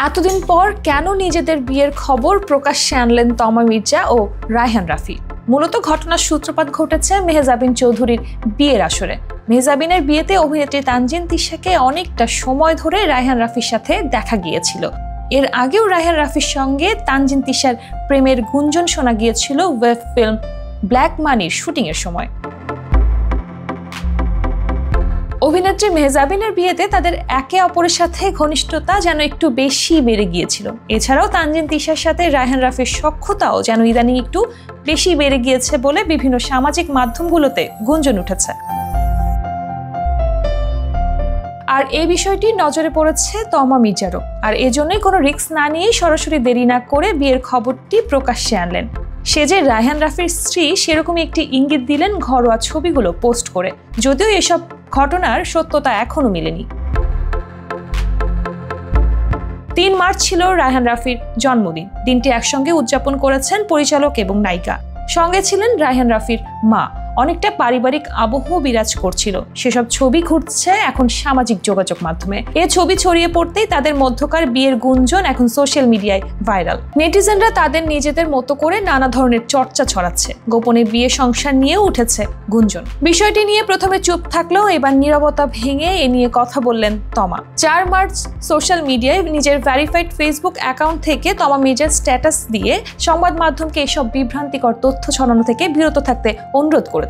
এতদিন পর কেন নিজেদের বিয়ের খবর প্রকাশ্যে আনলেন তমা মির্জা ও রায়হান রাফি? মূলত ঘটনার সূত্রপাত ঘটেছে মেহজাবিন চৌধুরীর বিয়ের আসরে। মেহজাবিনের বিয়েতে অভিনেত্রী তানজিন তিশাকে অনেকটা সময় ধরে রায়হান রাফির সাথে দেখা গিয়েছিল। এর আগেও রায়হান রাফির সঙ্গে তানজিন তিশার প্রেমের গুঞ্জন শোনা গিয়েছিল ওয়েব ফিল্ম ব্ল্যাক মানির শুটিংয়ের সময়। অভিনেত্রী মেহজাবিনের বিয়েতে তাদের একে অপরের সাথে ঘনিষ্ঠতা যেন একটু বেশি বেড়ে গিয়েছিল। এছাড়াও তানজিন তিশার সাথে রায়হান রাফির সখ্যতাও যেন ইদানিং একটু বেশি বেড়ে গিয়েছে বলে বিভিন্ন সামাজিক মাধ্যমগুলোতে গুঞ্জন উঠেছে। আর এই বিষয়টি নজরে পড়েছে তমা মির্জারও। আর এজন্যই কোনো রিস্ক না নিয়েই সরাসরি দেরি না করে বিয়ের খবরটি প্রকাশ্যে আনলেন। সে যে রায়হান রাফির স্ত্রী সেরকমই একটি ইঙ্গিত দিলেন ঘরোয়া ছবিগুলো পোস্ট করে, যদিও এসব ঘটনার সত্যতা এখনো মেলেনি। ৩ মার্চ ছিল রায়হান রাফির জন্মদিন। দিনটি একসঙ্গে উদযাপন করেছেন পরিচালক এবং নায়িকা। সঙ্গে ছিলেন রায়হান রাফির মা। অনেকটা পারিবারিক আবহ বিরাজ করছিল। সেসব ছবি ঘুরছে এখন সামাজিক যোগাযোগ মাধ্যমে। এ ছবি ছড়িয়ে পড়তেই তাদের মধ্যকার বিয়ের গুঞ্জন এখন সোশ্যাল মিডিয়ায় ভাইরাল। নেটিজেনরা তাদের নিজেদের মতো করে নানা ধরনের চর্চা ছড়াচ্ছে। গোপনে বিয়ে সংসার নিয়েও উঠেছে গুঞ্জন। বিষয়টি নিয়ে প্রথমে চুপ থাকলেও এবার নীরবতা ভেঙে এ নিয়ে কথা বললেন তমা। ৪ মার্চ সোশ্যাল মিডিয়ায় নিজের ভেরিফাইড ফেসবুক অ্যাকাউন্ট থেকে তমা মির্জার স্ট্যাটাস দিয়ে সংবাদ মাধ্যমকে এসব বিভ্রান্তিকর তথ্য ছড়ানো থেকে বিরত থাকতে অনুরোধ করেছেন।